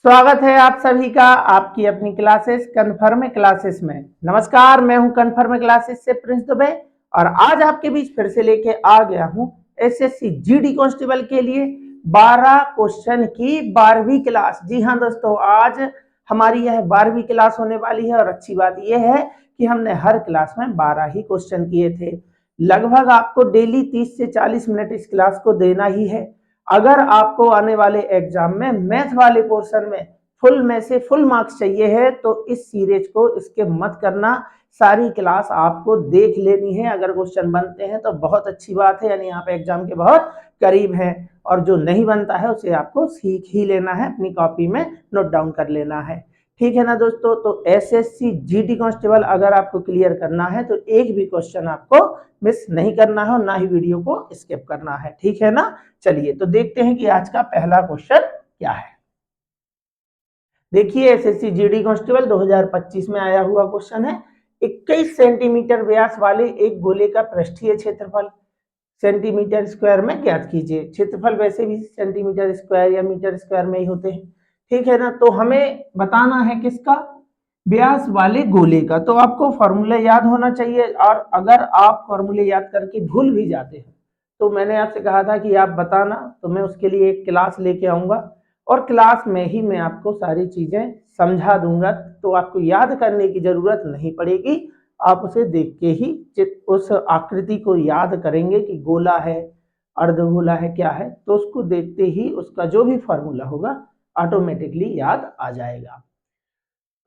स्वागत है आप सभी का आपकी अपनी क्लासेस कन्फर्म क्लासेस में। नमस्कार, मैं हूं कन्फर्म क्लासेस से प्रिंस दुबे और आज आपके बीच फिर से लेके आ गया हूं एसएससी जीडी कांस्टेबल के लिए 12 क्वेश्चन की 12वीं क्लास। जी हां दोस्तों, आज हमारी यह 12वीं क्लास होने वाली है और अच्छी बात यह है कि हमने हर क्लास में 12 ही क्वेश्चन किए थे। लगभग आपको डेली 30 से 40 मिनट इस क्लास को देना ही है। अगर आपको आने वाले एग्जाम में मैथ वाले पोर्शन में फुल में से फुल मार्क्स चाहिए है तो इस सीरीज को स्किप मत करना। सारी क्लास आपको देख लेनी है। अगर क्वेश्चन बनते हैं तो बहुत अच्छी बात है, यानी आप एग्जाम के बहुत करीब हैं, और जो नहीं बनता है उसे आपको सीख ही लेना है, अपनी कॉपी में नोट डाउन कर लेना है। ठीक है ना दोस्तों। तो एसएससी जीडी कांस्टेबल अगर आपको क्लियर करना है तो एक भी क्वेश्चन आपको मिस नहीं करना है और ना ही वीडियो को स्किप करना है। ठीक है ना। चलिए तो देखते हैं कि आज का पहला क्वेश्चन क्या है। देखिए, एसएससी जीडी कांस्टेबल 2025 में आया हुआ क्वेश्चन है। 21 सेंटीमीटर व्यास वाले एक गोले का पृष्ठीय क्षेत्रफल सेंटीमीटर स्क्वायर में ज्ञात कीजिए। क्षेत्रफल वैसे भी सेंटीमीटर स्क्वायर या मीटर स्क्वायर में ही होते हैं। ठीक है ना। तो हमें बताना है किसका, व्यास वाले गोले का। तो आपको फॉर्मूला याद होना चाहिए, और अगर आप फॉर्मूले याद करके भूल भी जाते हैं तो मैंने आपसे कहा था कि आप बताना, तो मैं उसके लिए एक क्लास लेके आऊंगा और क्लास में ही मैं आपको सारी चीजें समझा दूंगा। तो आपको याद करने की जरूरत नहीं पड़ेगी, आप उसे देख के ही उस आकृति को याद करेंगे कि गोला है, अर्धगोला है, क्या है, तो उसको देखते ही उसका जो भी फॉर्मूला होगा ऑटोमेटिकली याद आ जाएगा।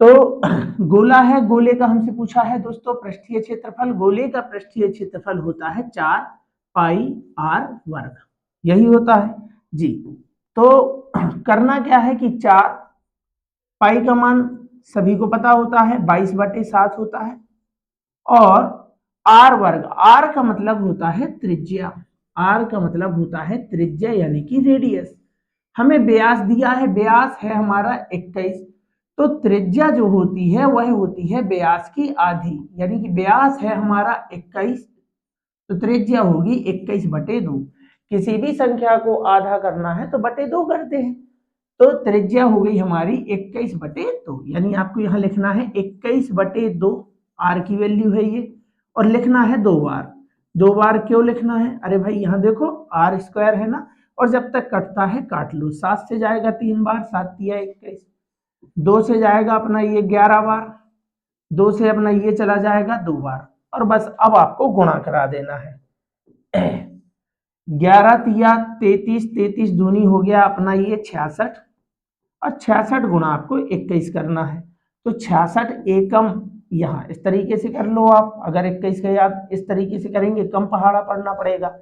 तो गोला है, गोले का हमसे पूछा है दोस्तों पृष्ठीय क्षेत्रफल। गोले का पृष्ठीय क्षेत्रफल होता है 4 पाई आर वर्ग, यही होता है जी। तो करना क्या है कि 4 पाई का मान सभी को पता होता है 22/7 होता है, और आर वर्ग, आर का मतलब होता है त्रिज्या, आर का मतलब होता है त्रिज्या यानी कि रेडियस। हमें व्यास दिया है, व्यास है हमारा 21, तो त्रिज्या जो होती है वह होती है व्यास की आधी, यानी कि व्यास है हमारा 21 तो त्रिज्या होगी 21/2। किसी भी संख्या को आधा करना है तो बटे 2 करते हैं, तो त्रिज्या हो गई हमारी 21/2, यानी आपको यहां लिखना है 21/2, आर की वैल्यू है ये, और लिखना है 2 बार। 2 बार क्यों लिखना है, अरे भाई यहां देखो आर स्क्वायर है ना, और जब तक कटता है काट लो। 7 से जाएगा 3 बार, 7 तिया 21, 2 से जाएगा अपना ये 11 बार, 2 से अपना ये चला जाएगा 2 बार, और बस अब आपको गुणा करा देना है। 11 तिया 33, 33 दूनी हो गया अपना ये 66, और 66 गुणा आपको 21 करना है। तो 66 एकम यहाँ इस तरीके से कर लो आप, अगर 21 का याद इस तरीके से करेंगे कम पहाड़ा पढ़ना पड़ेगा।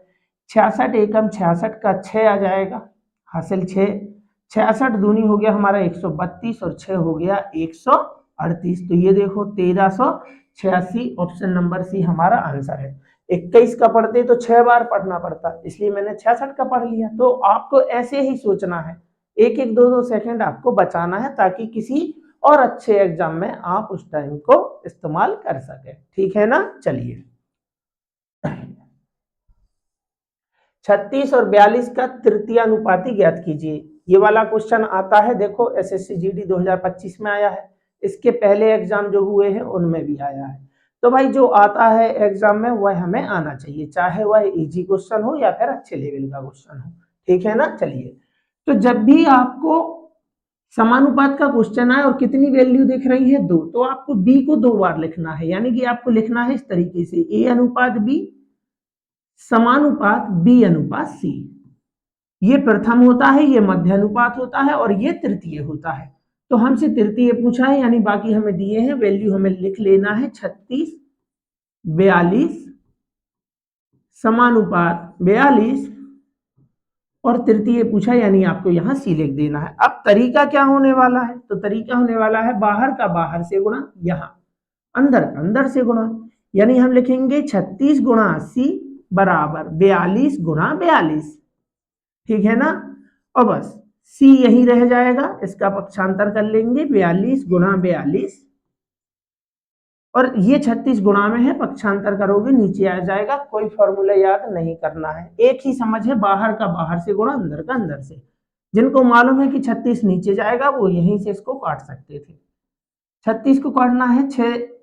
66 एकम 66 का 6 आ जाएगा, हासिल 6, 66 दूनी हो गया हमारा 132 और 6 हो गया 138। तो ये देखो 1386, ऑप्शन नंबर सी हमारा आंसर है। 21 का पढ़ते तो 6 बार पढ़ना पड़ता, इसलिए मैंने 66 का पढ़ लिया। तो आपको ऐसे ही सोचना है, एक एक दो दो सेकंड आपको बचाना है, ताकि किसी और अच्छे एग्जाम में आप उस टाइम को इस्तेमाल कर सके। ठीक है ना। चलिए 36 और 42 का तृतीयानुपाती ज्ञात कीजिए। ये वाला क्वेश्चन आता है, देखो एसएससी जीडी 2025 में आया है, इसके पहले एग्जाम जो हुए हैं उनमें भी आया है। तो भाई जो आता है एग्जाम में वह हमें आना चाहिए, चाहे वह इजी क्वेश्चन हो या फिर अच्छे लेवल का क्वेश्चन हो। ठीक है ना। चलिए, तो जब भी आपको समानुपात का क्वेश्चन आए और कितनी वैल्यू दिख रही है 2, तो आपको बी को 2 बार लिखना है, यानी कि आपको लिखना है इस तरीके से ए अनुपात बी समानुपात बी अनुपात सी। ये प्रथम होता है, ये मध्य अनुपात होता है, और ये तृतीय होता है। तो हमसे तृतीय पूछा है, यानी बाकी हमें दिए हैं, वैल्यू हमें लिख लेना है 36 42 समानुपात 42, और तृतीय पूछा, यानी आपको यहां सी लिख देना है। अब तरीका क्या होने वाला है, तो तरीका होने वाला है बाहर का बाहर से गुणा, यहां अंदर का अंदर से गुणा, यानी हम लिखेंगे 36 गुणा 80 बराबर 42 गुणा 42। ठीक है ना। और बस सी यही रह जाएगा, इसका पक्षांतर कर लेंगे 42 गुणा 42, और ये 36 गुणा में है, पक्षांतर करोगे नीचे आ जाएगा। कोई फॉर्मूला याद नहीं करना है, एक ही समझ है, बाहर का बाहर से गुणा अंदर का अंदर से। जिनको मालूम है कि 36 नीचे जाएगा वो यहीं से इसको काट सकते थे। 36 को काटना है,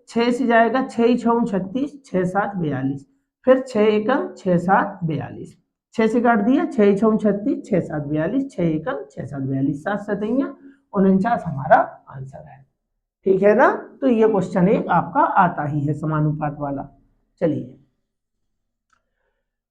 6 से जाएगा, 6 छः 36, 6 7 42, फिर 6 एकम 6 7 42, 6 से काट दिया, 6 छः 36, 6 7 42, 6 एकम 6 7 42, 7 सतैया 49 हमारा आंसर है। ठीक है ना। तो ये क्वेश्चन एक आपका आता ही है समानुपात वाला। चलिए,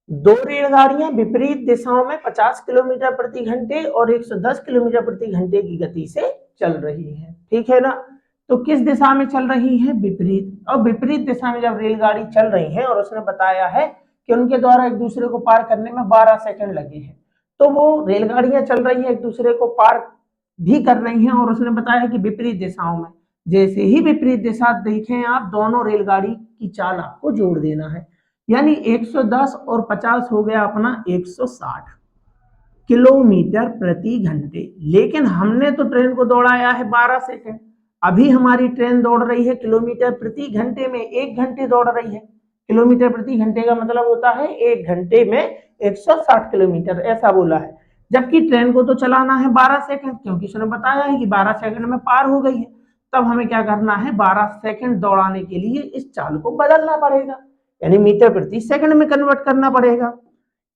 दो रेलगाड़ियां विपरीत दिशाओं में 50 किलोमीटर प्रति घंटे और 110 किलोमीटर प्रति घंटे की गति से चल रही है। ठीक है ना। तो किस दिशा में चल रही है? विपरीत। और विपरीत दिशा में जब रेलगाड़ी चल रही है और उसने बताया है कि उनके द्वारा एक दूसरे को पार करने में 12 सेकंड लगे हैं, तो वो रेलगाड़ियां चल रही है एक दूसरे को पार भी कर रही हैं और उसने बताया है कि विपरीत दिशाओं में। जैसे ही विपरीत दिशा देखें आप, दोनों रेलगाड़ी की चाल आपको जोड़ देना है, यानी 110 और 50 हो गया अपना 160 किलोमीटर प्रति घंटे। लेकिन हमने तो ट्रेन को दौड़ाया है 12 सेकंड। अभी हमारी ट्रेन दौड़ रही है किलोमीटर प्रति घंटे में, 1 घंटे दौड़ रही है। किलोमीटर प्रति घंटे का मतलब होता है 1 घंटे में 160 किलोमीटर, ऐसा बोला है। जबकि ट्रेन को तो चलाना है 12 सेकंड, क्योंकि उसने बताया है कि 12 सेकंड में पार हो गई है। तब हमें क्या करना है? 12 सेकंड दौड़ाने के लिए इस चाल को बदलना पड़ेगा, यानी मीटर प्रति सेकंड में कन्वर्ट करना पड़ेगा।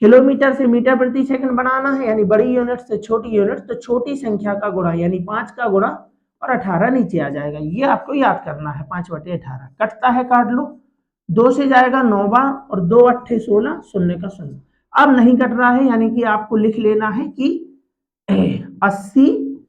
किलोमीटर से मीटर प्रति सेकंड बनाना है, यानी बड़ी यूनिट से छोटी यूनिट, तो छोटी संख्या का गुणा, यानी 5 का गुणा और 18 नीचे आ जाएगा। ये आपको याद करना है। 5/18 कटता है, काट लो। 2 से जाएगा 9 बार और 2 8 16, शून्य का शून्य। अब नहीं कट रहा है, यानी कि आपको लिख लेना है कि 80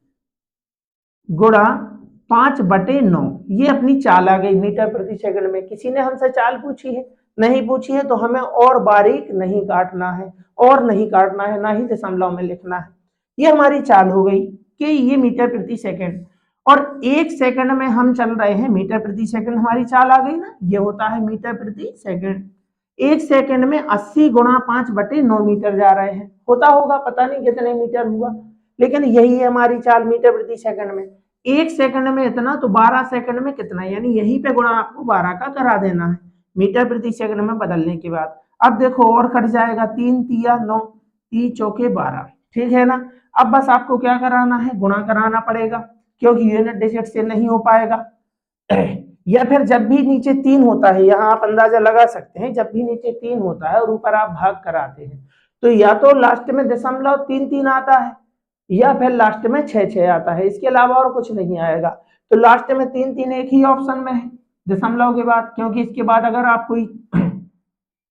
गुणा 5/9। ये अपनी चाल आ गई मीटर प्रति सेकंड में। किसी ने हमसे चाल पूछी है? नहीं पूछी है, तो हमें और बारीक नहीं काटना है, और नहीं काटना है, ना ही दशमलव में लिखना है। ये हमारी चाल हो गई कि ये मीटर प्रति सेकंड, और 1 सेकंड में हम चल रहे हैं, मीटर प्रति सेकंड हमारी चाल आ गई ना, ये होता है मीटर प्रति सेकंड। 1 सेकंड में 80 गुणा 5/9 मीटर जा रहे हैं। होता होगा, पता नहीं कितने मीटर हुआ, लेकिन यही है हमारी चाल मीटर प्रति सेकंड में। 1 सेकंड में इतना, तो 12 सेकंड में कितना, यानी यहीं पे गुणा आपको 12 का करा देना है मीटर प्रति सेकंड में बदलने के बाद। अब देखो और कट जाएगा, 3 तिया 9, 3 चौके 12। ठीक है ना। अब बस आपको क्या कराना है? गुणा कराना पड़ेगा, क्योंकि यूनिट डिजिट से नहीं हो पाएगा। या फिर जब भी नीचे 3 होता है, यहाँ आप अंदाजा लगा सकते हैं, जब भी नीचे 3 होता है और ऊपर आप भाग कराते हैं, तो या तो लास्ट में दशमलव 3 3 आता है, या फिर लास्ट में 6 6 आता है। इसके अलावा और कुछ नहीं आएगा। तो लास्ट में 3 3 एक ही ऑप्शन में है दशमलव के बाद, क्योंकि इसके बाद अगर आप कोई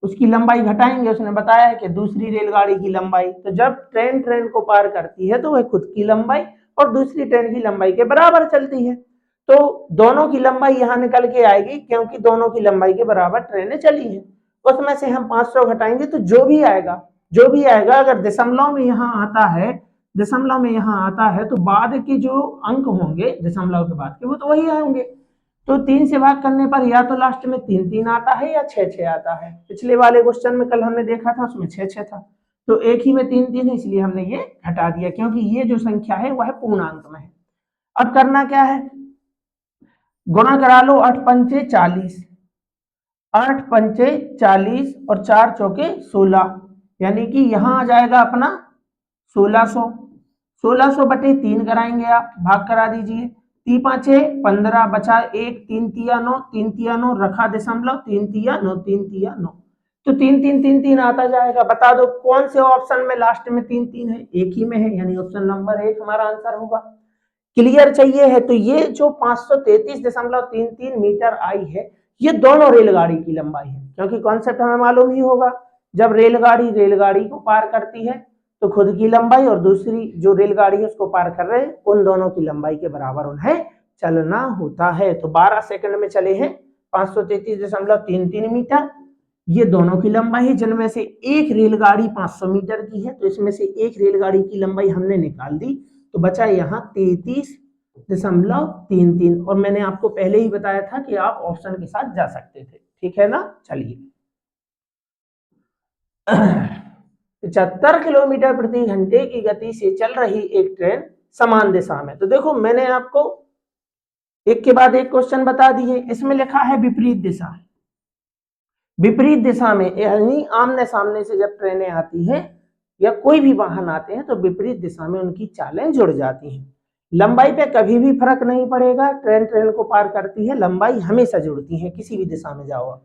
उसकी लंबाई घटाएंगे, उसने बताया है कि दूसरी रेलगाड़ी की लंबाई, तो जब ट्रेन को पार करती है तो वह खुद की लंबाई और दूसरी ट्रेन की लंबाई के बराबर चलती है। तो दोनों की लंबाई यहाँ निकल के आएगी, क्योंकि दोनों की लंबाई के बराबर ट्रेनें चली हैं। उसमें से हम 500 घटाएंगे तो जो भी आएगा, अगर दशमलव में यहाँ आता है, तो बाद के जो अंक होंगे दशमलव के बाद के, वो तो वही आएंगे। तो 3 से भाग करने पर या तो लास्ट में 3 3 आता है या 6 6 आता है। पिछले वाले क्वेश्चन में कल हमने देखा था, उसमें 6 6 था, तो एक ही में 3 3 है, इसलिए हमने ये हटा दिया, क्योंकि ये जो संख्या है वह पूर्णांक में है। अब करना क्या है? गुणा करा लो, 8 पंचे 40, 8 पंचे 40 और 4 चौके 16, यानी कि यहाँ आ जाएगा अपना 1600। 1600 बटे 3 कराएंगे आप, भाग करा दीजिए। 3 5 15, बचा 1, 3 तिया 9, 3 तिया 9, रखा दशमलव, 3 तिया 9, 3 तिया 9, तो 3 3 3 3 आता जाएगा। बता दो कौन से ऑप्शन में लास्ट में 3 3 है? एक ही में है, यानी ऑप्शन नंबर 1 हमारा आंसर होगा। क्लियर चाहिए है? तो ये जो 533.33 मीटर आई है, ये दोनों रेलगाड़ी की लंबाई है, क्योंकि कॉन्सेप्ट हमें मालूम ही होगा, जब रेलगाड़ी को पार करती है तो खुद की लंबाई और दूसरी जो रेलगाड़ी है उसको पार कर रहे हैं, उन दोनों की लंबाई के बराबर उन्हें चलना होता है। तो 12 सेकंड में चले हैं 533.33 मीटर, ये दोनों की लंबाई है, जिनमें से एक रेलगाड़ी 500 मीटर की है, तो इसमें से एक रेलगाड़ी की लंबाई हमने निकाल दी, तो बचा यहाँ 33.33, और मैंने आपको पहले ही बताया था कि आप ऑप्शन के साथ जा सकते थे। ठीक है ना। चलिए, 75 किलोमीटर प्रति घंटे की गति से चल रही एक ट्रेन समान दिशा में, तो देखो मैंने आपको एक के बाद एक क्वेश्चन बता दिए। इसमें लिखा है विपरीत दिशा, विपरीत दिशा में, यानी आमने सामने से जब ट्रेनें आती हैं, या कोई भी वाहन आते हैं तो विपरीत दिशा में उनकी चालें जुड़ जाती हैं। लंबाई पे कभी भी फर्क नहीं पड़ेगा, ट्रेन ट्रेन को पार करती है, लंबाई हमेशा जुड़ती है, किसी भी दिशा में जाओ।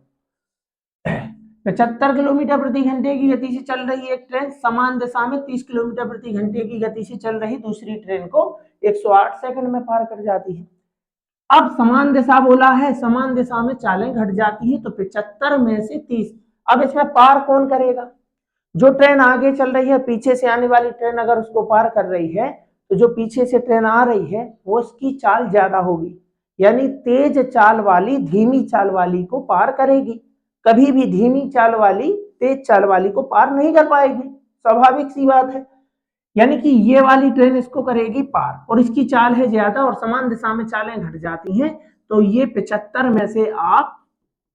75 किलोमीटर प्रति घंटे की गति से चल रही एक ट्रेन समान दिशा में 30 किलोमीटर प्रति घंटे की गति से चल रही दूसरी ट्रेन को 108 सेकंड में पार कर जाती है। अब समान दिशा बोला है, समान दिशा में चालें घट जाती है, तो 75 में से 30। अब इसमें पार कौन करेगा? जो ट्रेन आगे चल रही है, पीछे से आने वाली ट्रेन अगर उसको पार कर रही है तो जो पीछे से ट्रेन आ रही है वो उसकी चाल ज्यादा होगी, यानी तेज चाल वाली धीमी चाल वाली को पार करेगी। कभी भी धीमी चाल वाली तेज चाल वाली को पार नहीं कर पाएगी, स्वाभाविक सी बात है। यानी कि ये वाली ट्रेन इसको करेगी पार और इसकी चाल है ज्यादा और समान दिशा में चालें घट जाती हैं, तो ये 75 में से आप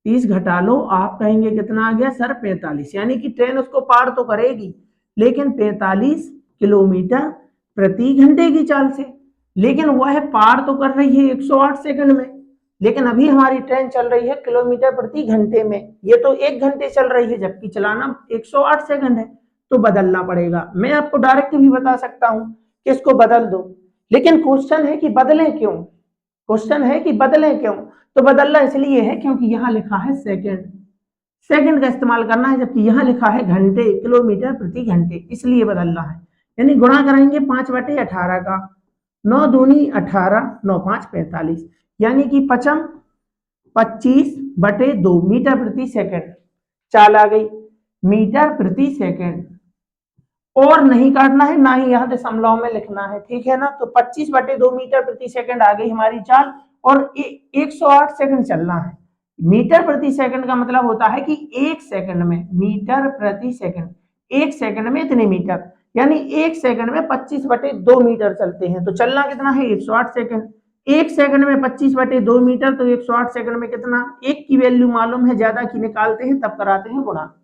30 घटा लो, आप कहेंगे कितना आ गया सर? 45। यानी कि ट्रेन उसको पार तो करेगी लेकिन 45 किलोमीटर प्रति घंटे की चाल से, लेकिन वह पार तो कर रही है 108 सेकंड में, लेकिन अभी हमारी ट्रेन चल रही है किलोमीटर प्रति घंटे में, ये तो 1 घंटे चल रही है जबकि चलाना 108 सेकंड है, तो बदलना पड़ेगा। मैं आपको डायरेक्ट भी बता सकता हूं कि इसको बदल दो, लेकिन क्वेश्चन है कि बदलें क्यों? क्वेश्चन है कि बदलें क्यों? तो बदलना इसलिए है क्योंकि यहां लिखा है सेकंड, सेकंड का इस्तेमाल करना है, जबकि यहां लिखा है घंटे, किलोमीटर प्रति घंटे, इसलिए बदलना है। यानी गुणा करेंगे 5/18 का, 9 दूनी 18, 9 5 45, यानी कि 25/2 मीटर प्रति सेकंड चाल आ गई, मीटर प्रति सेकंड। और नहीं काटना है, ना ही यहाँ दशमलव में लिखना है, ठीक है ना। तो 25/2 मीटर प्रति सेकंड आ गई हमारी चाल और 108 सेकंड चलना है। मीटर प्रति सेकंड का मतलब होता है कि 1 सेकंड में, मीटर प्रति सेकंड, 1 सेकंड में इतने मीटर, यानी 1 सेकंड में 25/2 मीटर चलते हैं, तो चलना कितना है? 108 सेकंड। 1 सेकंड में 25/2 मीटर, तो 108 सेकंड में कितना? 1 की वैल्यू मालूम है, ज्यादा की निकालते हैं तब कराते हैं गुणा।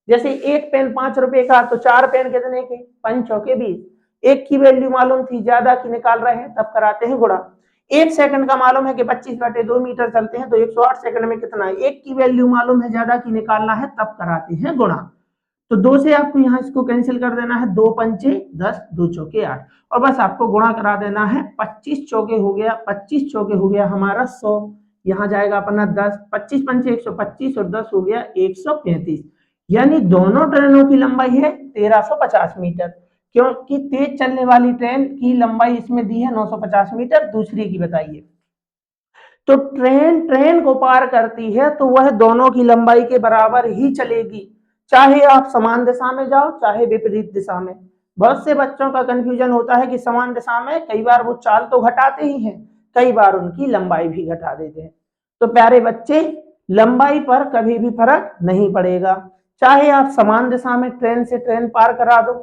जैसे एक पेन 5 रुपए का, तो 4 पेन कितने के? 5 चौके 20। 1 की वैल्यू मालूम थी, ज्यादा की निकाल रहे हैं तब कराते हैं गुणा। 1 सेकंड का मालूम है कि 25/2 मीटर चलते हैं, तो 108 सेकंड में कितना है? 1 की वैल्यू मालूम है, ज्यादा की निकालना है तब कराते हैं गुणा। तो 2 से आपको यहाँ इसको कैंसिल कर देना है, 2 पंचे 10, 2 चौके 8, और बस आपको गुणा करा देना है। 25 चौके हो गया, 25 चौके हो गया हमारा 100, यहाँ जाएगा अपना 10, 25 पंचे 125 और 10 हो गया 135, यानी दोनों ट्रेनों की लंबाई है 1350 मीटर, क्योंकि तेज चलने वाली ट्रेन की लंबाई इसमें दी है 950 मीटर, दूसरी की बताइए। तो ट्रेन ट्रेन को पार करती है तो वह दोनों की लंबाई के बराबर ही चलेगी, चाहे आप समान दिशा में जाओ चाहे विपरीत दिशा में। बहुत से बच्चों का कंफ्यूजन होता है कि समान दिशा में कई बार वो चाल तो घटाते ही हैं, कई बार उनकी लंबाई भी घटा देते हैं। तो प्यारे बच्चे, लंबाई पर कभी भी फर्क नहीं पड़ेगा, चाहे आप समान दिशा में ट्रेन से ट्रेन पार करा दो,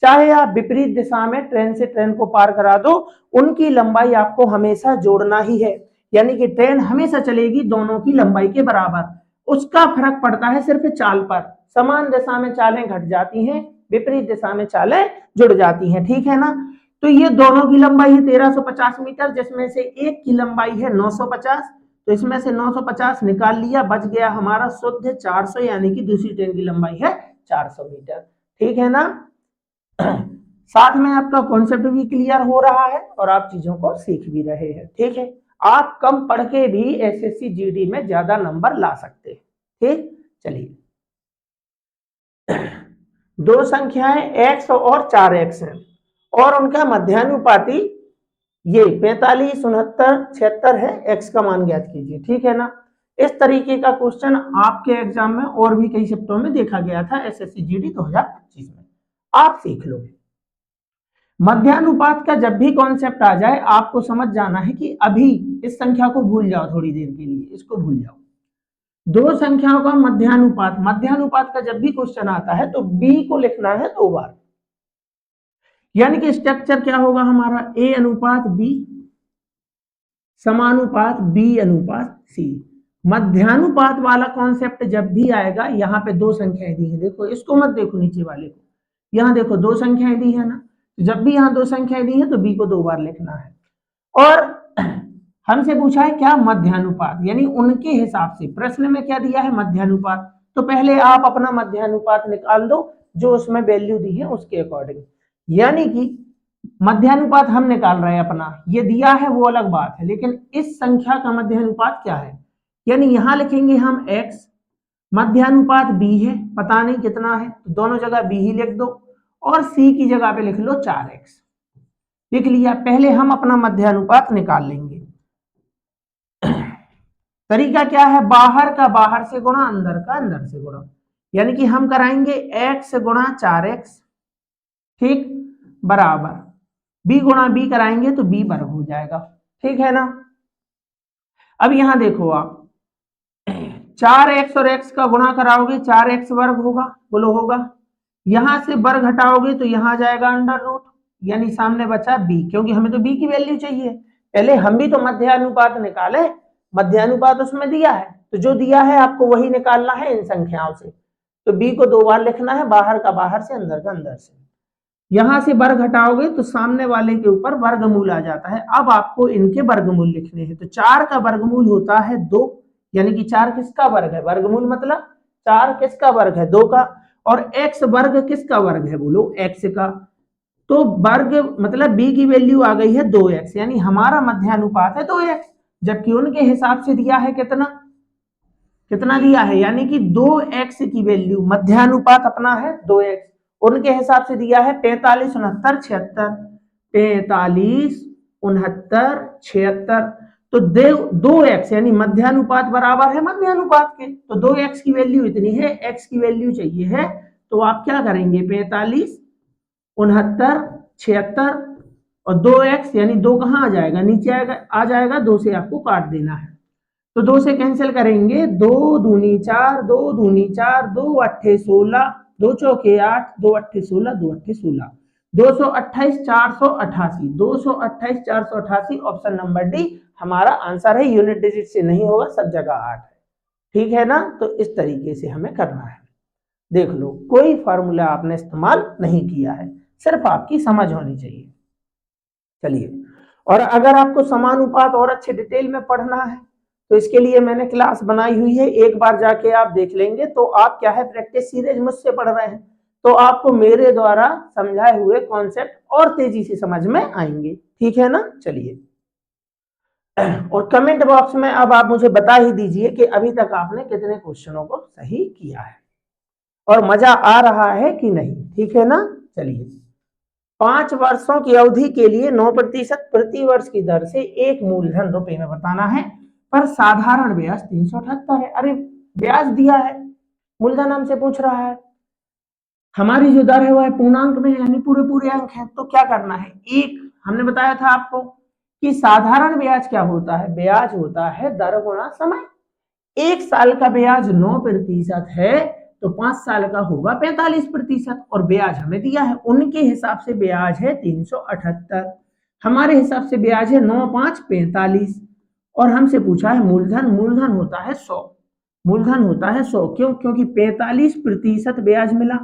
चाहे आप विपरीत दिशा में ट्रेन से ट्रेन को पार करा दो, उनकी लंबाई आपको हमेशा जोड़ना ही है, यानी कि ट्रेन हमेशा चलेगी दोनों की लंबाई के बराबर। उसका फर्क पड़ता है सिर्फ चाल पर, समान दिशा में चालें घट जाती हैं, विपरीत दिशा में चालें जुड़ जाती हैं, ठीक है ना। तो ये दोनों की लंबाई है 1350 मीटर, जिसमें से एक की लंबाई है 950, तो इसमें से 950 निकाल लिया, बच गया हमारा शुद्ध 400, यानी कि दूसरी ट्रेन की लंबाई है 400 मीटर, ठीक है ना। साथ में आपका कॉन्सेप्ट भी क्लियर हो रहा है और आप चीजों को सीख भी रहे हैं, ठीक है। आप कम पढ़ के भी एसएससी जीडी में ज्यादा नंबर ला सकते हैं, ठीक। चलिए, दो संख्याएं x और 4x हैं और उनका मध्यानुपाती ये 45, 69, 76 है, x का मान ज्ञात कीजिए, ठीक है ना। इस तरीके का क्वेश्चन आपके एग्जाम में और भी कई शिफ्टों में देखा गया था एसएससी जीडी 2025 में, आप सीख लो। मध्यानुपात का जब भी कॉन्सेप्ट आ जाए आपको समझ जाना है कि अभी इस संख्या को भूल जाओ, थोड़ी देर के लिए इसको भूल जाओ। दो संख्याओं का मध्यानुपात, मध्यानुपात का जब भी क्वेश्चन आता है तो b को लिखना है 2 बार, यानी कि स्ट्रक्चर क्या होगा हमारा? a अनुपात b समानुपात b अनुपात c। मध्यानुपात वाला कॉन्सेप्ट जब भी आएगा, यहाँ पे दो संख्याएं दी है, देखो इसको मत देखो नीचे वाले को, यहाँ देखो दो संख्याएं दी है ना, जब भी यहाँ दो संख्याएं दी है तो b को 2 बार लिखना है। और हमसे पूछा है क्या? मध्यानुपात, यानी उनके हिसाब से प्रश्न में क्या दिया है? मध्यानुपात। तो पहले आप अपना मध्यानुपात निकाल दो, जो उसमें वैल्यू दी है उसके अकॉर्डिंग। यानी कि मध्यानुपात हम निकाल रहे हैं अपना, ये दिया है वो अलग बात है, लेकिन इस संख्या का मध्यानुपात क्या है, यानी यहां लिखेंगे हम x, मध्यानुपात b है, पता नहीं कितना है तो दोनों जगह b ही लिख दो, और c की जगह पे लिख लो 4x। लिख लिया। पहले हम अपना मध्यानुपात निकाल लेंगे। तरीका क्या है, बाहर का बाहर से गुणा, अंदर का अंदर से गुणा, यानी कि हम कराएंगे x गुणा 4x, ठीक, बराबर b गुणा b कराएंगे तो b वर्ग हो जाएगा, ठीक है ना। अब यहां देखो आप 4x और x का गुणा कराओगे 4x वर्ग होगा, बोलो होगा, यहां से वर्ग हटाओगे तो यहां जाएगा अंडर रूट, यानी सामने बचा b, क्योंकि हमें तो b की वैल्यू चाहिए। पहले हम भी तो मध्यानुपात निकाले, मध्यानुपात उसमें दिया है, तो जो दिया है आपको वही निकालना है इन संख्याओं से। तो b को 2 बार लिखना है, बाहर का बाहर से, अंदर का अंदर से। यहां से वर्ग हटाओगे तो सामने वाले के ऊपर वर्गमूल आ जाता है। अब आपको इनके वर्गमूल लिखने हैं, तो 4 का वर्गमूल होता है 2, यानी कि 4 किसका वर्ग है, वर्गमूल मतलब 4 किसका वर्ग है, 2 का, और x वर्ग किसका वर्ग है, बोलो x का। तो वर्ग मतलब b की वैल्यू आ गई है 2x, यानी हमारा मध्यानुपात है 2x, जबकि उनके हिसाब से दिया है कितना, कितना दिया है, यानी कि 2x की वैल्यू, मध्यानुपात अपना है 2x, उनके हिसाब से दिया है 45 69 76, 45 69 76, तो 2x यानी मध्यानुपात बराबर है मध्यानुपात के, तो 2x की वैल्यू इतनी है, x की वैल्यू चाहिए है, तो आप क्या करेंगे 45 69 76 और 2x, यानी 2 कहां आ जाएगा, नीचे आएगा, आ जाएगा, 2 से आपको काट देना है, तो 2 से कैंसिल करेंगे, 2 दूनी 4, 2 दूनी 4, 2 अट्ठे 16, 2 चौके 8, 2 अट्ठे 16, 2 अट्ठे 16, 228 488, 228 488, ऑप्शन नंबर डी हमारा आंसर है। यूनिट डिजिट से नहीं होगा, सब जगह 8 है, ठीक है ना। तो इस तरीके से हमें करना है। देख लो, कोई फॉर्मूला आपने इस्तेमाल नहीं किया है, सिर्फ आपकी समझ होनी चाहिए। चलिए, और अगर आपको समानुपात और अच्छे डिटेल में पढ़ना है तो इसके लिए मैंने क्लास बनाई हुई है, एक बार जाके आप देख लेंगे तो आप क्या है, प्रैक्टिस सीरीज मुझसे पढ़ रहे हैं तो आपको मेरे द्वारा समझाए हुए कॉन्सेप्ट और तेजी से समझ में आएंगे, ठीक है ना। चलिए, और कमेंट बॉक्स में अब आप मुझे बता ही दीजिए कि अभी तक आपने कितने क्वेश्चनों को सही किया है और मजा आ रहा है कि नहीं, ठीक है ना। चलिए, 5 वर्षों की अवधि के लिए 9% प्रति वर्ष की दर से एक मूलधन रुपए में बताना है, पर साधारण ब्याज 378 है। अरे ब्याज दिया है, मूलधन हमसे पूछ रहा है, हमारी जो दर है वह पूर्णांक में यानी पूरे पूरे अंक है, तो क्या करना है, एक हमने बताया था आपको कि साधारण ब्याज क्या होता है, ब्याज होता है दर गुणा समय। 1 साल का ब्याज 9% है तो 5 साल का होगा 45%, और ब्याज हमें दिया है, उनके हिसाब से ब्याज है 378, हमारे हिसाब से ब्याज है 9 5 45, और हमसे पूछा है मूलधन, मूलधन होता है 100, मूलधन होता है 100, क्यों, क्योंकि 45% ब्याज मिला,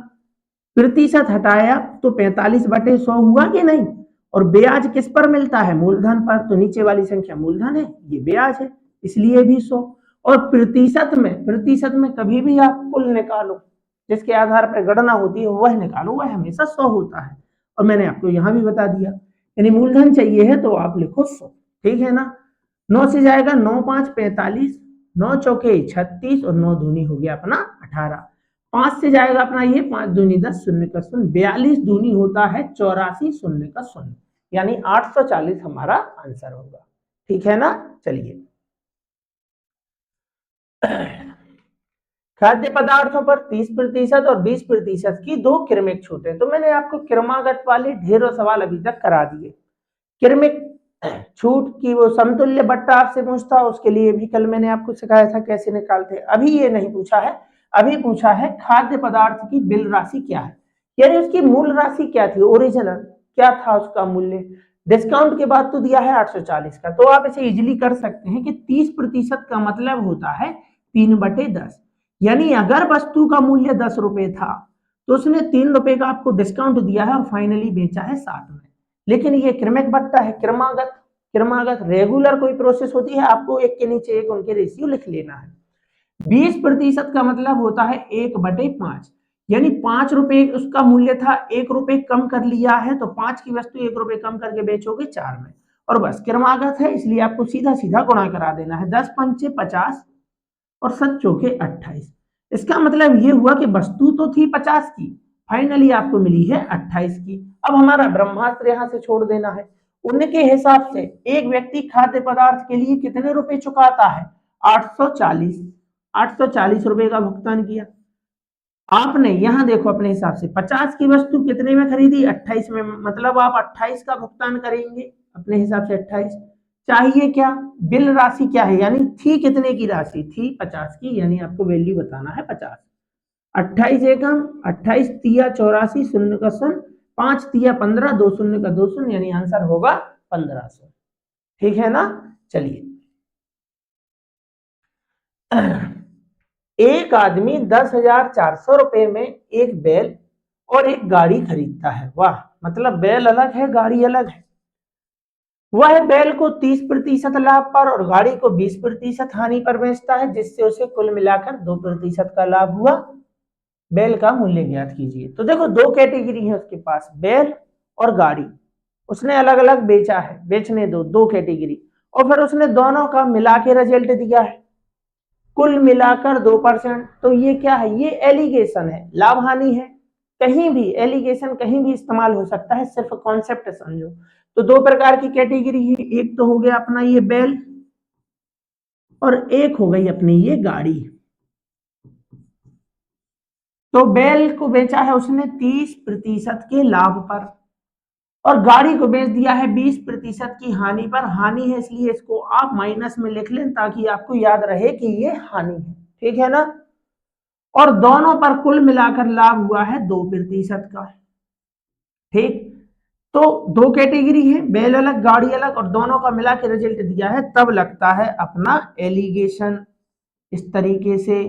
प्रतिशत हटाया तो 45/100 हुआ कि नहीं, और ब्याज किस पर मिलता है, मूलधन पर, तो नीचे वाली संख्या मूलधन है, ये ब्याज है, इसलिए भी 100। और प्रतिशत में कभी भी आप कुल निकालो, जिसके आधार पर गणना होती है वह निकालो, वह हमेशा 100 होता है, और मैंने आपको यहां भी बता दिया, यानी मूलधन चाहिए है तो आप लिखो 100, ठीक है ना। 9 से जाएगा 9 5 45, 9 चौके 36 और 9 दूनी हो गया अपना 18, 5 से जाएगा अपना ये 5 दूनी 10, शून्य का शून्य, 42 दूनी होता है 84, शून्य का शून्य, यानी 840 हमारा आंसर होगा, ठीक है ना। चलिए, खाद्य पदार्थों पर 30% और 20% की 2 क्रमिक छूट है, तो मैंने आपको क्रमागत वाले ढेरों सवाल अभी तक करा दिए। क्रमिक छूट की वो समतुल्य बट्टा आपसे पूछता, उसके लिए भी कल मैंने आपको सिखाया था कैसे निकालते, अभी ये नहीं पूछा है, अभी पूछा है खाद्य पदार्थ की बिल राशि क्या है, यानी उसकी मूल राशि क्या थी, ओरिजिनल क्या था उसका मूल्य, डिस्काउंट के बाद तो दिया है 840 का, तो आप इसे इजिली कर सकते हैं कि 30% का मतलब होता है 3/10, यानी अगर वस्तु का मूल्य 10 रुपए था तो उसने 3 रुपए का आपको डिस्काउंट दिया है और फाइनली बेचा है 7 में। लेकिन ये क्रमिक बट्टा है, क्रमागत, क्रमागत रेगुलर कोई प्रोसेस होती है, आपको एक के नीचे एक उनके रेशियो लिख लेना है। 20% का मतलब होता है 1/5, यानी 5 रुपए उसका मूल्य था, 1 रुपए कम कर लिया है, तो 5 की वस्तु 1 रुपए कम करके बेचोगे 4 में। और बस क्रमागत है, इसलिए आपको सीधा सीधा गुणा करा देना है। 10 पंचे 50 और 7 चौके 28। इसका मतलब ये हुआ कि वस्तु तो थी 50 की, फाइनली आपको मिली है 28 की। अब हमारा ब्रह्मास्त्र यहाँ से छोड़ देना है। उनके हिसाब से एक व्यक्ति खाद्य पदार्थ के लिए कितने रुपए चुकाता है? 840। 840 रुपए का भुगतान किया आपने। यहां देखो अपने हिसाब से 50 की वस्तु कितने में खरीदी? 28 में, मतलब आप 28 का भुगतान करेंगे अपने हिसाब से। 28 चाहिए क्या? बिल राशि क्या है, यानी थी कितने की राशि? थी 50 की, यानी आपको वैल्यू बताना है 50। 28 एकम, 28 तिया 84, शून्य का शून्य, 5 तिया 15, 2 शून्य का 2 शून्य, यानी आंसर होगा 1500। ठीक है ना? चलिए, एक आदमी 10,400 रुपए में एक बैल और एक गाड़ी खरीदता है। वाह, मतलब बैल अलग है, गाड़ी अलग है। वह बैल को 30% लाभ पर और गाड़ी को 20% हानि पर बेचता है, जिससे उसे कुल मिलाकर 2% का लाभ हुआ। बैल का मूल्य ज्ञात कीजिए। तो देखो, दो कैटेगरी है उसके पास, बैल और गाड़ी। उसने अलग अलग बेचा है, बेचने दो, दो कैटेगरी, और फिर उसने दोनों का मिला के रिजल्ट दिया है, कुल मिलाकर 2%। तो ये क्या है? ये एलिगेशन है, लाभ हानि है। कहीं भी एलिगेशन कहीं भी इस्तेमाल हो सकता है, सिर्फ कॉन्सेप्ट समझो। तो दो प्रकार की कैटेगरी है, एक तो हो गया अपना ये बैल और एक हो गई अपनी ये गाड़ी। तो बैल को बेचा है उसने 30% के लाभ पर और गाड़ी को बेच दिया है 20% की हानि पर। हानि है इसलिए इसको आप माइनस में लिख लें, ताकि आपको याद रहे कि ये हानि है। ठीक है ना? और दोनों पर कुल मिलाकर लाभ हुआ है 2% का। ठीक, तो दो कैटेगरी है, बैल अलग गाड़ी अलग, और दोनों का मिला के रिजल्ट दिया है, तब लगता है अपना एलिगेशन इस तरीके से।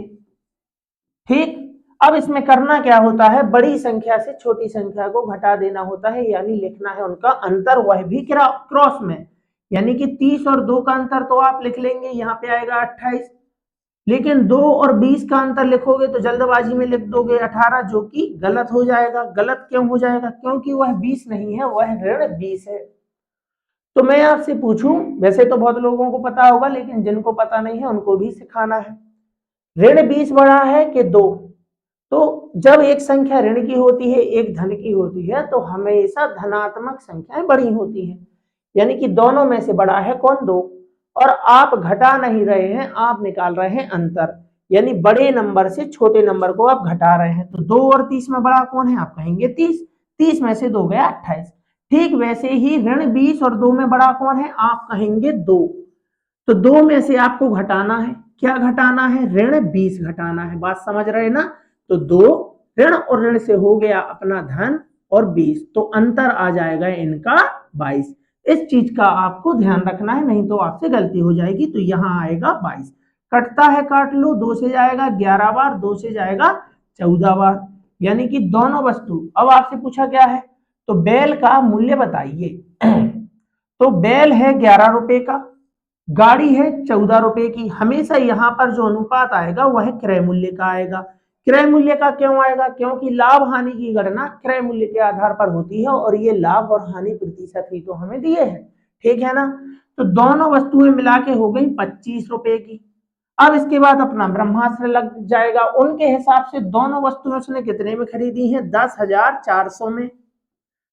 ठीक, अब इसमें करना क्या होता है? बड़ी संख्या से छोटी संख्या को घटा देना होता है, यानी लिखना है उनका अंतर, वह भी क्रॉस में। यानी कि 30 और 2 का अंतर तो आप लिख लेंगे, यहाँ पे आएगा 28। लेकिन 2 और 20 का अंतर लिखोगे तो जल्दबाजी में लिख दोगे 18, जो कि गलत हो जाएगा। गलत क्यों हो जाएगा? क्योंकि वह 20 नहीं है, वह ऋण 20 है। तो मैं आपसे पूछूं, वैसे तो बहुत लोगों को पता होगा, लेकिन जिनको पता नहीं है उनको भी सिखाना है। ऋण 20 बड़ा है कि 2? तो जब एक संख्या ऋण की होती है, एक धन की होती है, तो हमेशा धनात्मक संख्याएं बड़ी होती हैं। यानी कि दोनों में से बड़ा है कौन? 2। और आप घटा नहीं रहे हैं, आप निकाल रहे हैं अंतर, यानी बड़े नंबर से छोटे नंबर को आप घटा रहे हैं। तो 2 और 30 में बड़ा कौन है? आप कहेंगे 30। 30 में से 2 गया 28। ठीक वैसे ही ऋण 20 और 2 में बड़ा कौन है? आप कहेंगे 2। तो 2 में से आपको घटाना है, क्या घटाना है? ऋण 20 घटाना है। बात समझ रहे ना? तो 2 ऋण और ऋण से हो गया अपना धन और 20, तो अंतर आ जाएगा इनका 22। इस चीज का आपको ध्यान रखना है, नहीं तो आपसे गलती हो जाएगी। तो यहां आएगा 22, कटता है काट लो, 2 से जाएगा 11 बार, 2 से जाएगा 14 बार, यानी कि दोनों वस्तु। अब आपसे पूछा क्या है? तो बैल का मूल्य बताइए। तो बैल है 11 रुपए का, गाड़ी है 14 रुपए की। हमेशा यहां पर जो अनुपात आएगा वह क्रय मूल्य का आएगा। क्रय मूल्य का क्यों आएगा? क्योंकि लाभ हानि की गणना क्रय मूल्य के आधार पर होती है, और ये लाभ और हानि प्रतिशत ही तो हमें दिए हैं। ठीक है ना? तो दोनों वस्तुएं मिला के हो गई 25 रुपए की। अब इसके बाद अपना ब्रह्मास्त्र लग जाएगा। उनके हिसाब से दोनों वस्तुएं उसने कितने में खरीदी हैं? 10,400 में।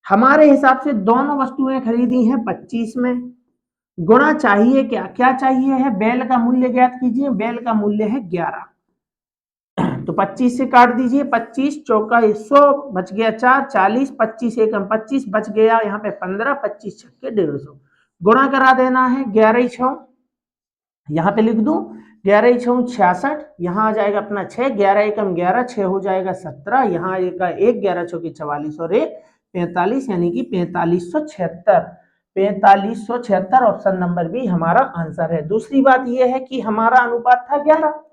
हमारे हिसाब से दोनों वस्तुएं खरीदी हैं 25 में। गुणा चाहिए क्या? क्या चाहिए है? बैल का मूल्य ज्ञात कीजिए। बैल का मूल्य है 11। तो 25 से काट दीजिए, 25 चौका 100, बच गया 4, 40, 25 एकम 25, बच गया यहाँ पे 15, 25 छक्के 150। गुणा करा देना है, 11 छौ यहाँ पे लिख दूं, 11 छौ 66, यहाँ आ जाएगा अपना 6, 11 एकम 11, 6 हो जाएगा 17, यहाँ आएगा 1, 11 चौकी 44 और 1 45, यानी कि 4576। 4576 ऑप्शन नंबर बी हमारा आंसर है। दूसरी बात यह है कि हमारा अनुपात था 11,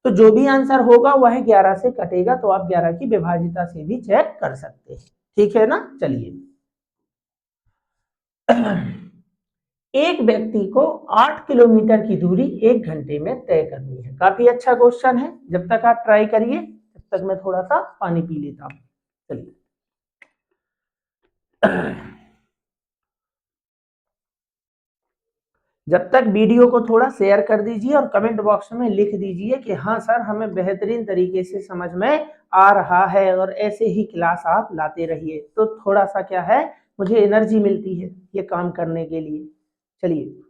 तो जो भी आंसर होगा वह 11 से कटेगा, तो आप 11 की विभाजिता से भी चेक कर सकते हैं। ठीक है ना? चलिए, एक व्यक्ति को 8 किलोमीटर की दूरी 1 घंटे में तय करनी है। काफी अच्छा क्वेश्चन है, जब तक आप ट्राई करिए, तब तक मैं थोड़ा सा पानी पी लेता हूँ। चलिए जब तक वीडियो को थोड़ा शेयर कर दीजिए और कमेंट बॉक्स में लिख दीजिए कि हाँ सर हमें बेहतरीन तरीके से समझ में आ रहा है और ऐसे ही क्लास आप लाते रहिए, तो थोड़ा सा क्या है मुझे एनर्जी मिलती है ये काम करने के लिए। चलिए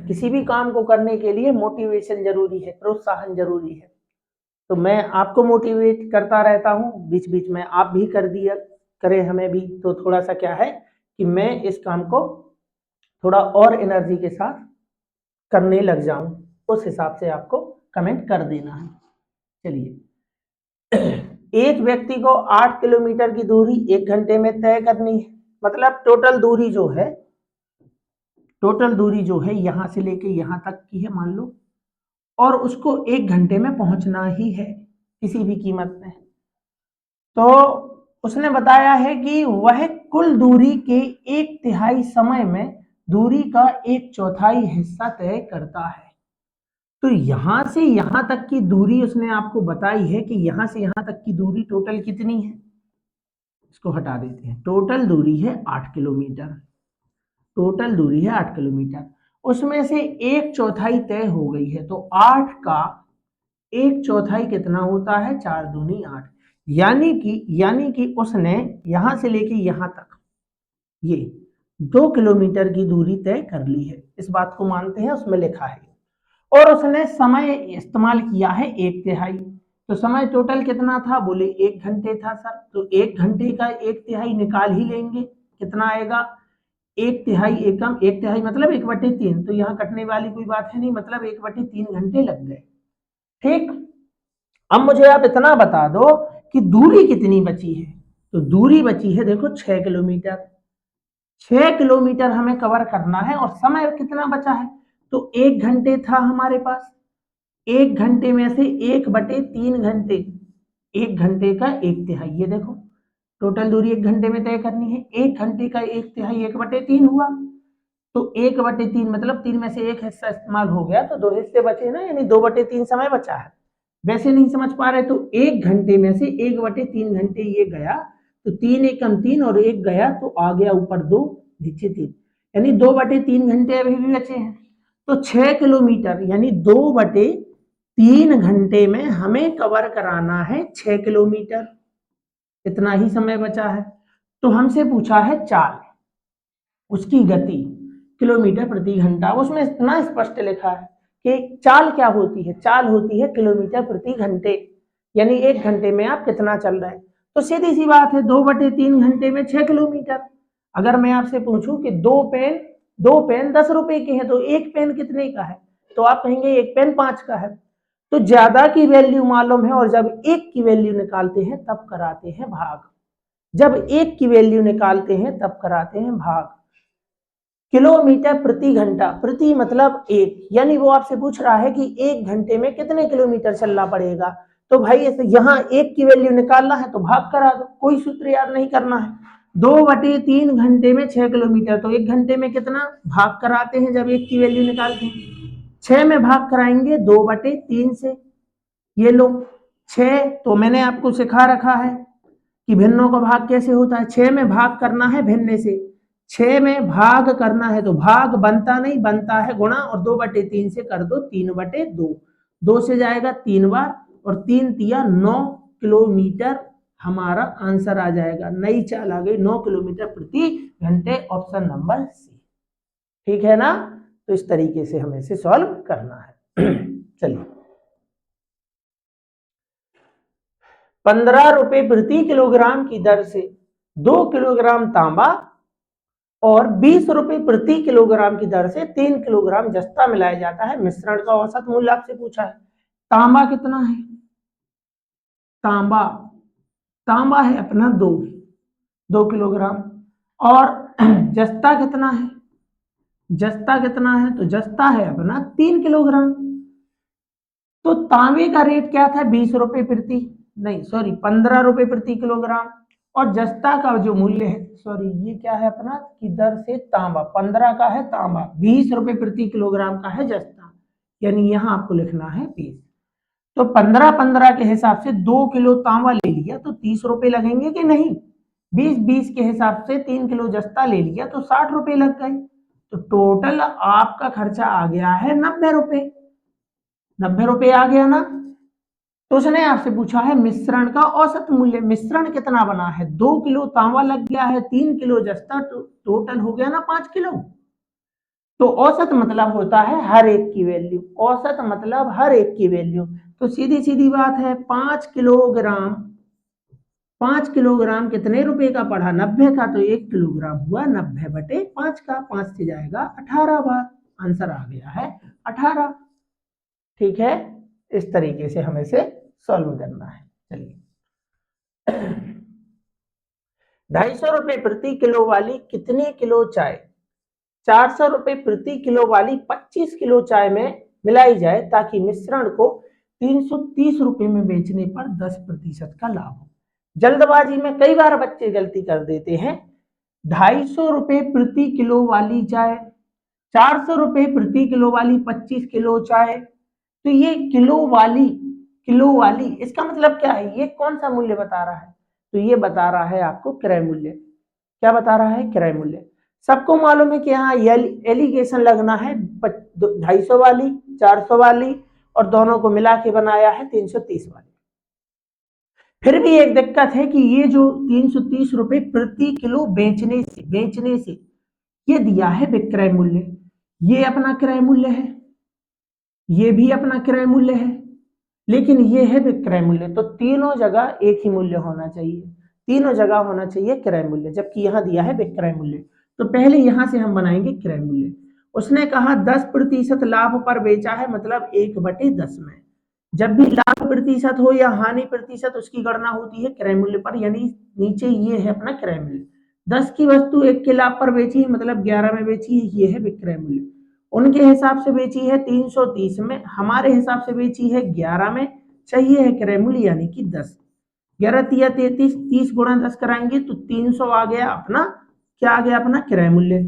किसी भी काम को करने के लिए मोटिवेशन जरूरी है, प्रोत्साहन जरूरी है। तो मैं आपको मोटिवेट करता रहता हूँ, बीच बीच में आप भी कर दिया करें हमें भी, तो थोड़ा सा क्या है कि मैं इस काम को थोड़ा और एनर्जी के साथ करने लग जाऊं, उस हिसाब से आपको कमेंट कर देना है। चलिए एक व्यक्ति को 8 किलोमीटर की दूरी 1 घंटे में तय करनी है, मतलब टोटल दूरी जो है यहां से लेके यहां तक की है मान लो, और उसको 1 घंटे में पहुंचना ही है किसी भी कीमत में। तो उसने बताया है कि वह कुल दूरी के 1/3 समय में दूरी का 1/4 हिस्सा तय करता है। तो यहां से यहां तक की दूरी उसने आपको बताई है कि यहां से यहां तक की दूरी टोटल कितनी है, इसको हटा देते हैं। टोटल दूरी है 8 किलोमीटर, टोटल दूरी है 8 किलोमीटर, उसमें से 1/4 तय हो गई है। तो 8 का 1/4 कितना होता है, 4 दूनी 8, यानी कि उसने यहां से लेके यहां तक ये 2 किलोमीटर की दूरी तय कर ली है। इस बात को मानते हैं, उसमें लिखा है। और उसने समय इस्तेमाल किया है 1/3। तो समय टोटल कितना था, बोले 1 घंटे था सर, तो 1 घंटे का 1/3 निकाल ही लेंगे, कितना आएगा 1/3 एकम, 1/3 मतलब 1/3, तो यहाँ कटने वाली कोई बात है नहीं, मतलब 1/3 घंटे लग गए। ठीक, अब मुझे आप इतना बता दो कि दूरी कितनी बची है। तो दूरी बची है देखो 6 किलोमीटर, 6 किलोमीटर हमें कवर करना है और समय कितना बचा है, तो 1 घंटे था हमारे पास। 1 घंटे में से 1/3 घंटे, 1 घंटे का 1/3, ये देखो टोटल दूरी 1 घंटे में तय करनी है, 1 घंटे का 1/3 1/3 हुआ। तो 1/3 मतलब 3 में से 1 हिस्सा इस्तेमाल हो गया, तो 2 हिस्से बचे ना, यानी 2/3 समय बचा है। वैसे नहीं समझ पा रहे तो 1 घंटे में से 1/3 घंटे ये गया, तो 3 एकम 3 और 1 गया तो आ गया ऊपर 2 नीचे 3, यानी 2/3 घंटे अभी भी बचे हैं। तो 6 किलोमीटर यानी 2/3 घंटे में हमें कवर कराना है 6 किलोमीटर, इतना ही समय बचा है। तो हमसे पूछा है चाल, उसकी गति किलोमीटर प्रति घंटा, उसमें इतना स्पष्ट लिखा है कि चाल क्या होती है, चाल होती है किलोमीटर प्रति घंटे, यानी 1 घंटे में आप कितना चल रहे हैं। तो सीधी सी बात है 2/3 घंटे में 6 किलोमीटर। अगर मैं आपसे पूछूं कि दो पेन 10 रुपए के हैं, तो एक पेन कितने का है, तो आप कहेंगे एक पेन 5 का है। तो ज्यादा की वैल्यू मालूम है और जब एक की वैल्यू निकालते हैं तब कराते हैं भाग, जब एक की वैल्यू निकालते हैं तब कराते हैं भाग। किलोमीटर प्रति घंटा, प्रति मतलब एक, यानी वो आपसे पूछ रहा है कि 1 घंटे में कितने किलोमीटर चलना पड़ेगा। तो भाई ऐसे यहाँ एक की वैल्यू निकालना है तो भाग करा दो, कोई सूत्र याद नहीं करना है। 2/3 घंटे में 6 किलोमीटर, तो 1 घंटे में कितना, भाग कराते हैं जब एक की वैल्यू निकालते हैं, 6 में भाग कराएंगे 2/3 से, ये लो 6। तो मैंने आपको सिखा रखा है कि भिन्नों का भाग कैसे होता है, 6 में भाग करना है भिन्न से, 6 में भाग करना है तो भाग बनता नहीं, बनता है गुणा, और 2/3 से कर दो 3/2, 2 से जाएगा 3 बार और 3 तिया 9 किलोमीटर, हमारा आंसर आ जाएगा, नई चाल आ गई 9 किलोमीटर प्रति घंटे, ऑप्शन नंबर सी। ठीक है ना, तो इस तरीके से हमें इसे सॉल्व करना है। चलिए 15 रुपए प्रति किलोग्राम की दर से 2 किलोग्राम तांबा और 20 रुपए प्रति किलोग्राम की दर से 3 किलोग्राम जस्ता मिलाया जाता है, मिश्रण का औसत मूल्य आपसे पूछा है। तांबा कितना है, तांबा तांबा है अपना 2 किलोग्राम, और जस्ता कितना है, जस्ता कितना है, तो जस्ता है अपना 3 किलोग्राम। तो तांबे का रेट क्या था, 20 रुपए प्रति, नहीं सॉरी 15 रुपए प्रति किलोग्राम, और जस्ता का जो मूल्य है, सॉरी ये क्या है अपना की दर से तांबा 15 का है तांबा, 20 रुपए प्रति किलोग्राम का है जस्ता, यानी यहाँ आपको लिखना है 20। तो 15-15 के हिसाब से 2 किलो तांबा ले लिया तो 30 रुपए लगेंगे कि नहीं। 20-20 के हिसाब से 3 किलो जस्ता ले लिया तो 60 रुपए लग गए। तो टोटल आपका खर्चा आ गया है 90 रुपए। 90 रुपए आ गया ना। तो उसने आपसे पूछा है मिश्रण का औसत मूल्य। मिश्रण कितना बना है, 2 किलो तांबा लग गया है, 3 किलो जस्ता, तो टोटल हो गया ना 5 किलो। तो औसत मतलब होता है हर एक की वैल्यू। औसत मतलब हर एक की वैल्यू। तो सीधी सीधी बात है 5 किलोग्राम, 5 किलोग्राम कितने रुपए का पड़ा, 90 का। तो 1 किलोग्राम हुआ 90/5 का। 5 से जाएगा 18 बार। आंसर आ गया है 18। ठीक है, इस तरीके से हमें इसे सॉल्व करना है। चलिए 250 रुपए प्रति किलो वाली कितने किलो चाय 400 रुपए प्रति किलो वाली 25 किलो चाय में मिलाई जाए ताकि मिश्रण को 330 रुपए में बेचने पर 10% का लाभ हो। जल्दबाजी में कई बार बच्चे गलती कर देते हैं। 250 रुपए प्रति किलो वाली चाय, 400 रुपए प्रति किलो वाली 25 किलो चाय। तो ये किलो वाली इसका मतलब क्या है, ये कौन सा मूल्य बता रहा है। तो ये बता रहा है आपको क्रय मूल्य। क्या बता रहा है, क्रय मूल्य। सबको मालूम है कि यहाँ एलिगेशन लगना है 250 वाली, 400 वाली, और दोनों को मिला के बनाया है 330 वाली। फिर भी एक दिक्कत है कि ये जो 330 रुपए प्रति किलो बेचने से ये दिया है विक्रय मूल्य। ये अपना क्रय मूल्य है, ये भी अपना क्रय मूल्य है, लेकिन ये है विक्रय मूल्य। तो तीनों जगह एक ही मूल्य होना चाहिए, तीनों जगह होना चाहिए क्रय मूल्य, जबकि यहाँ दिया है विक्रय मूल्य। तो पहले यहां से हम बनाएंगे क्रय मूल्य। उसने कहा 10% लाभ पर बेचा है, मतलब 1/10 में। जब भी लाभ प्रतिशत हो या हानि प्रतिशत, उसकी गणना होती है क्रय मूल्य पर। यानी नीचे ये है अपना क्रय मूल्य। 10 की वस्तु 1 के लाभ पर बेची है, मतलब 11 में बेची है, ये है विक्रय मूल्य। उनके हिसाब से बेची है 330 में, हमारे हिसाब से बेची है 11 में, चाहिए है क्रय मूल्य यानी कि 10। 11 तिया 33, 30 गुणा 10 कराएंगे तो 300 आ गया अपना। क्या आ गया अपना क्रय मूल्य।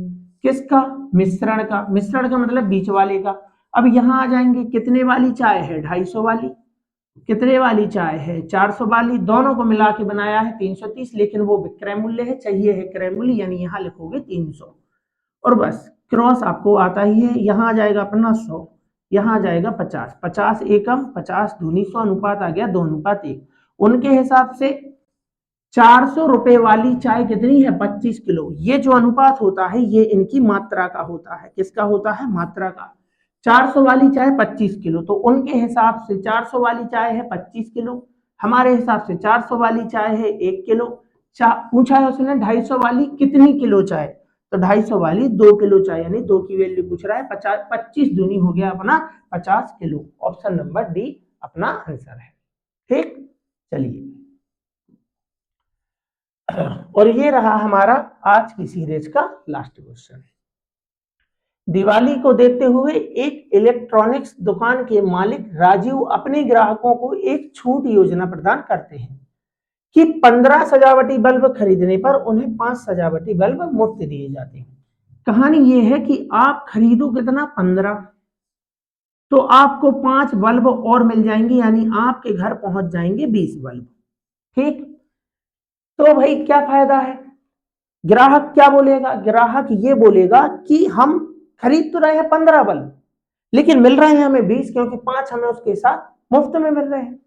किसका, मिश्रण का। मिश्रण का मतलब बीच वाले का। अब यहां आ जाएंगे, कितने वाली चाय है, 250 वाली, कितने वाली चाय है, 400 वाली, दोनों को मिला के बनाया है 330, लेकिन वो विक्रय मूल्य है, चाहिए है क्रय मूल्य, यानी यहाँ लिखोगे 300 और बस। क्रॉस आपको आता ही है। यहाँ आ जाएगा अपना 100, यहाँ आ जाएगा 50, 50 एकम, 50 दूनी 100, अनुपात आ गया 2:1। उनके हिसाब से 400 रुपए वाली चाय कितनी है, 25 किलो। ये जो अनुपात होता है ये इनकी मात्रा का होता है। किसका होता है, मात्रा का। 400 वाली चाय 25 किलो, तो उनके हिसाब से 400 वाली चाय है 25 किलो, हमारे हिसाब से 400 वाली चाय है 1 किलो। पूछा है उसने 250 वाली कितनी किलो चाय, तो 250 वाली 2 किलो चाय, यानी 2 की वैल्यू पूछ रहा है। 50, 25 दूनी हो गया अपना 50 किलो। ऑप्शन नंबर डी अपना आंसर है। ठीक, चलिए और ये रहा हमारा आज की सीरीज का लास्ट क्वेश्चन। दिवाली को देखते हुए एक इलेक्ट्रॉनिक्स दुकान के मालिक राजीव अपने ग्राहकों को एक छूट योजना प्रदान करते हैं कि 15 सजावटी बल्ब खरीदने पर उन्हें 5 सजावटी बल्ब मुफ्त दिए जाते हैं। कहानी ये है कि आप खरीदो कितना, 15, तो आपको 5 बल्ब और मिल जाएंगे, यानी आपके घर पहुंच जाएंगे 20 बल्ब। ठीक, तो भाई क्या फायदा है। ग्राहक क्या बोलेगा, ग्राहक ये बोलेगा कि हम खरीद तो रहे हैं 15 बल्ब, लेकिन मिल रहे हैं हमें 20, क्योंकि 5 हमें उसके साथ मुफ्त में मिल रहे हैं।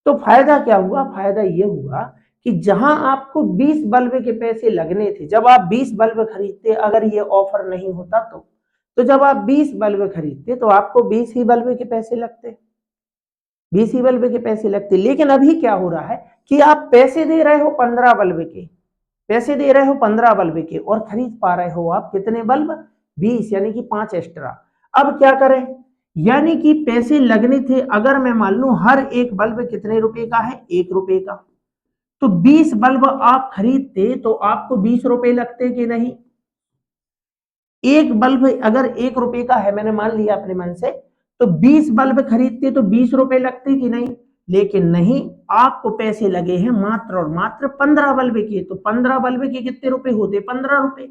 तो फायदा क्या हुआ, फायदा ये हुआ कि जहां आपको 20 बल्ब के पैसे लगने थे, जब आप 20 बल्ब खरीदते, अगर ये ऑफर नहीं होता तो जब आप 20 बल्ब खरीदते तो आपको 20 ही बल्ब के पैसे लगते, 20 ही बल्ब के पैसे लगते। लेकिन अभी क्या हो रहा है कि आप पैसे दे रहे हो 15 बल्ब के, पैसे दे रहे हो 15 बल्ब के, और खरीद पा रहे हो आप कितने बल्ब, 20, यानी कि 5 एक्स्ट्रा। अब क्या करें, यानी कि पैसे लगने थे, अगर मैं मान लूं हर एक बल्ब कितने रुपए का है, 1 रुपए का, तो 20 बल्ब आप खरीदते तो आपको 20 रुपए लगते कि नहीं। एक बल्ब अगर 1 रुपए का है, मैंने मान लिया अपने मन से, तो 20 बल्ब खरीदते तो 20 रुपए लगते कि नहीं। लेकिन नहीं, आपको पैसे लगे हैं मात्र और मात्र 15 बल्ब के, तो 15 बल्ब के कितने रुपए होते, 15 रुपए।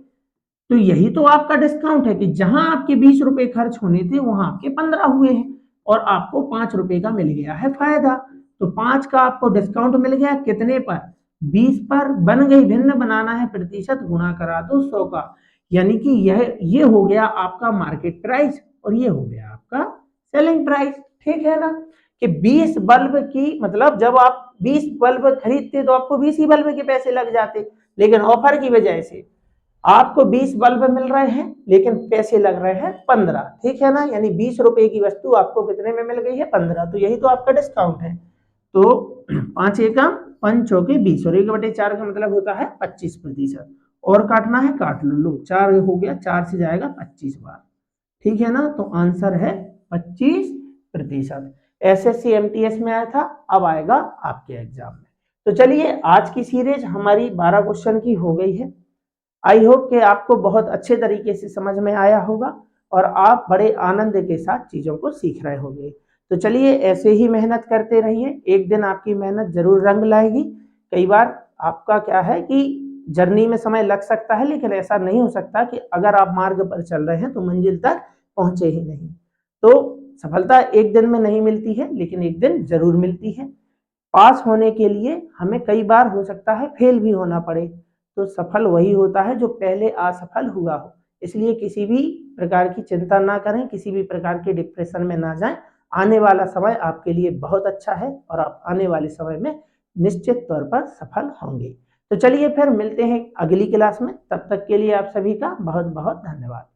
तो यही तो आपका डिस्काउंट है कि जहां आपके 20 रुपए खर्च होने थे वहां आपके 15 हुए हैं और आपको 5 रुपए का मिल गया है फायदा। तो 5 का आपको डिस्काउंट मिल गया कितने पर? 20 पर। बन गई भिन्न, बनाना है प्रतिशत, गुणा करा दो 100 का। यानी कि ये हो गया आपका मार्केट प्राइस और ये हो गया आपका सेलिंग प्राइस। ठीक है ना? कि 20 बल्ब की मतलब जब आप 20 बल्ब खरीदते तो आपको 20 ही बल्ब के पैसे लग जाते, लेकिन ऑफर की वजह से आपको 20 बल्ब मिल रहे हैं लेकिन पैसे लग रहे हैं 15। ठीक है ना? यानी 20 रुपए की वस्तु आपको कितने में मिल गई है? 15। तो यही तो आपका डिस्काउंट है। तो 5 एकम 5 चौके 20 और 1/4 का मतलब होता है 25%। और काटना है काट लो, लो 4 हो गया, 4 से जाएगा 25 बार। ठीक है ना? तो आंसर है 25%। एसएससी एमटीएस में आया था, अब आएगा आपके एग्जाम में। तो चलिए आज की सीरीज हमारी 12 क्वेश्चन की हो गई है। आई होप कि आपको बहुत अच्छे तरीके से समझ में आया होगा और आप बड़े आनंद के साथ चीजों को सीख रहे होंगे। तो चलिए ऐसे ही मेहनत करते रहिए, एक दिन आपकी मेहनत जरूर रंग लाएगी। कई बार आपका क्या है कि जर्नी में समय लग सकता है, लेकिन ऐसा नहीं हो सकता कि अगर आप मार्ग पर चल रहे हैं तो मंजिल तक पहुंचे ही नहीं। तो सफलता एक दिन में नहीं मिलती है, लेकिन एक दिन जरूर मिलती है। पास होने के लिए हमें कई बार हो सकता है फेल भी होना पड़े, तो सफल वही होता है जो पहले असफल हुआ हो। इसलिए किसी भी प्रकार की चिंता ना करें, किसी भी प्रकार के डिप्रेशन में ना जाएं। आने वाला समय आपके लिए बहुत अच्छा है और आप आने वाले समय में निश्चित तौर पर सफल होंगे। तो चलिए फिर मिलते हैं अगली क्लास में, तब तक के लिए आप सभी का बहुत बहुत धन्यवाद।